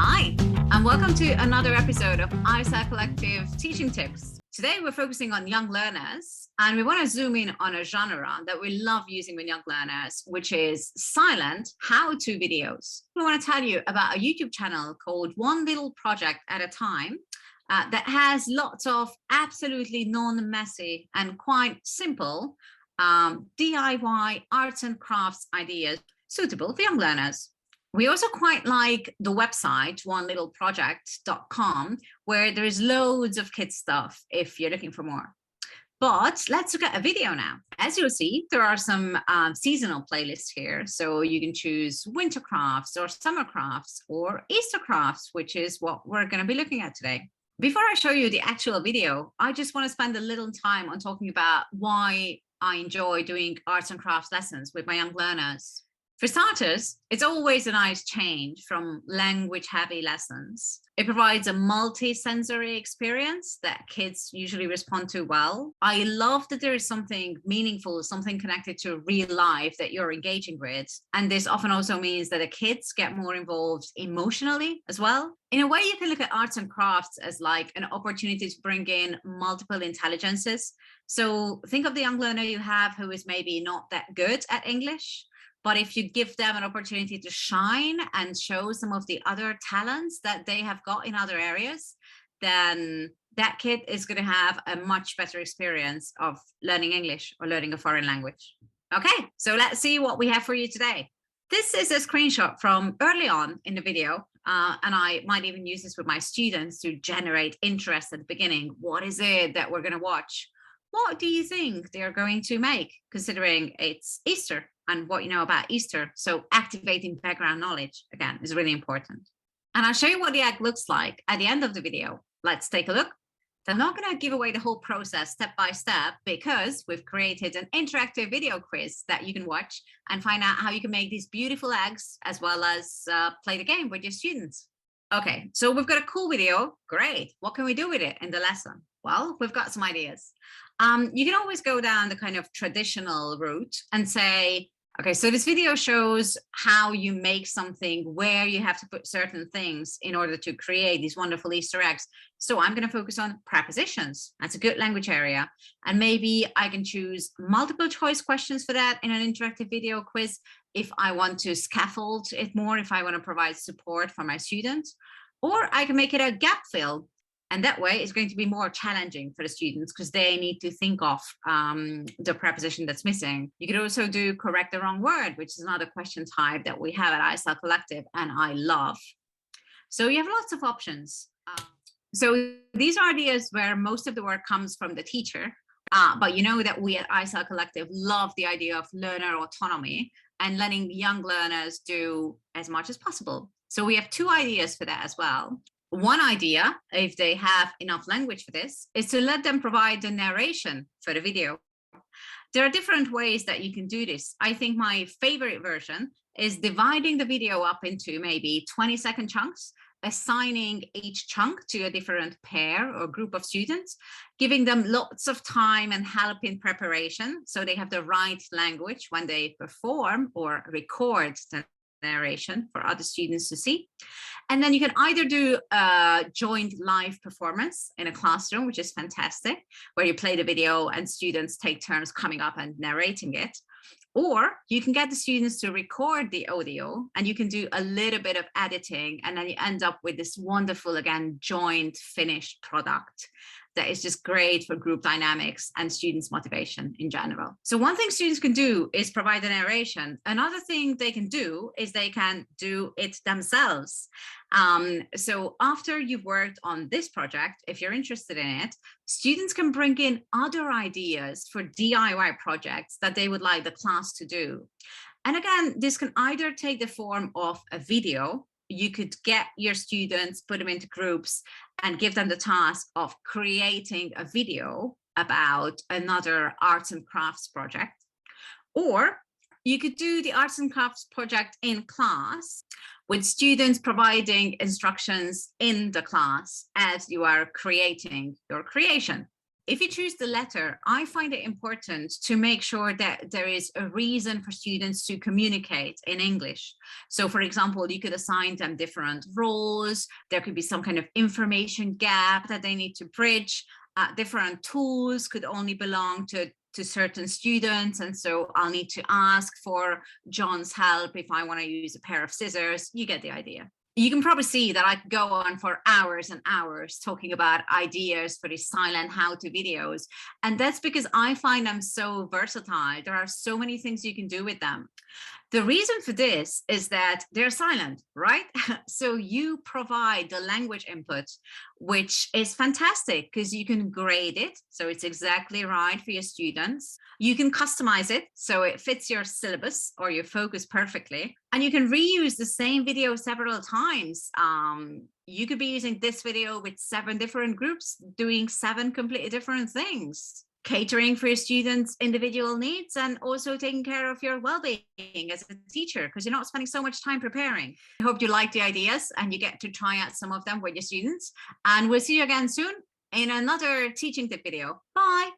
Hi, and welcome to another episode of arrs Collective Teaching Tips. Today we're focusing on young learners, and we want to zoom in on a genre that we love using with young learners, which is silent how-to videos. We want to tell you about a YouTube channel called One Little Project at a Time that has lots of absolutely non-messy and quite simple DIY arts and crafts ideas suitable for young learners. We also quite like the website onelittleproject.com, where there is loads of kids stuff if you're looking for more. But let's look at a video now. As you'll see, there are some seasonal playlists here. So you can choose winter crafts or summer crafts or Easter crafts, which is what we're going to be looking at today. Before I show you the actual video, I just want to spend a little time on talking about why I enjoy doing arts and crafts lessons with my young learners. For starters, it's always a nice change from language-heavy lessons. It provides a multi-sensory experience that kids usually respond to well. I love that there is something meaningful, something connected to real life that you're engaging with. And this often also means that the kids get more involved emotionally as well. In a way, you can look at arts and crafts as like an opportunity to bring in multiple intelligences. So think of the young learner you have who is maybe not that good at English. But if you give them an opportunity to shine and show some of the other talents that they have got in other areas, then that kid is going to have a much better experience of learning English or learning a foreign language. Okay, so let's see what we have for you today. This is a screenshot from early on in the video, and I might even use this with my students to generate interest at the beginning. What is it that we're going to watch? What do you think they're going to make, considering it's Easter and what you know about Easter? So activating background knowledge, again, is really important. And I'll show you what the egg looks like at the end of the video. Let's take a look. I'm not going to give away the whole process step by step because we've created an interactive video quiz that you can watch and find out how you can make these beautiful eggs as well as play the game with your students. Okay, so we've got a cool video. Great. What can we do with it in the lesson? Well, we've got some ideas. You can always go down the kind of traditional route and say, okay, so this video shows how you make something where you have to put certain things in order to create these wonderful Easter eggs. So I'm going to focus on prepositions. That's a good language area. And maybe I can choose multiple choice questions for that in an interactive video quiz if I want to scaffold it more, if I want to provide support for my students, or I can make it a gap fill. And that way it's going to be more challenging for the students because they need to think of the preposition that's missing. You could also do correct the wrong word, which is another question type that we have at arrs Collective and I love. So you have lots of options. So these are ideas where most of the work comes from the teacher, but you know that we at arrs Collective love the idea of learner autonomy and letting young learners do as much as possible. So we have two ideas for that as well. One idea, if they have enough language for this, is to let them provide the narration for the video. There are different ways that you can do this. I think my favorite version is dividing the video up into maybe 20-second chunks, assigning each chunk to a different pair or group of students, giving them lots of time and help in preparation so they have the right language when they perform or record the narration for other students to see. And then you can either do a joint live performance in a classroom, which is fantastic, where you play the video and students take turns coming up and narrating it. Or you can get the students to record the audio and you can do a little bit of editing and then you end up with this wonderful, again, joint finished product that is just great for group dynamics and students' motivation in general. So one thing students can do is provide the narration. Another thing they can do is they can do it themselves. So after you've worked on this project, if you're interested in it, students can bring in other ideas for DIY projects that they would like the class to do. And again, this can either take the form of a video. You could get your students, put them into groups and give them the task of creating a video about another arts and crafts project. Or you could do the arts and crafts project in class with students providing instructions in the class as you are creating your creation. If you choose the letter, I find it important to make sure that there is a reason for students to communicate in English. So for example, you could assign them different roles. There could be some kind of information gap that they need to bridge. Different tools could only belong to certain students. And so I'll need to ask for John's help if I want to use a pair of scissors. You get the idea. You can probably see that I could go on for hours and hours talking about ideas for these silent how-to videos. And that's because I find them so versatile. There are so many things you can do with them. The reason for this is that they're silent, right? So you provide the language input, which is fantastic because you can grade it. So it's exactly right for your students. You can customize it so it fits your syllabus or your focus perfectly. And you can reuse the same video several times. You could be using this video with 7 different groups doing 7 completely different things, catering for your students' individual needs and also taking care of your well-being as a teacher because you're not spending so much time preparing. I hope you like the ideas and you get to try out some of them with your students. And we'll see you again soon in another teaching tip video. Bye.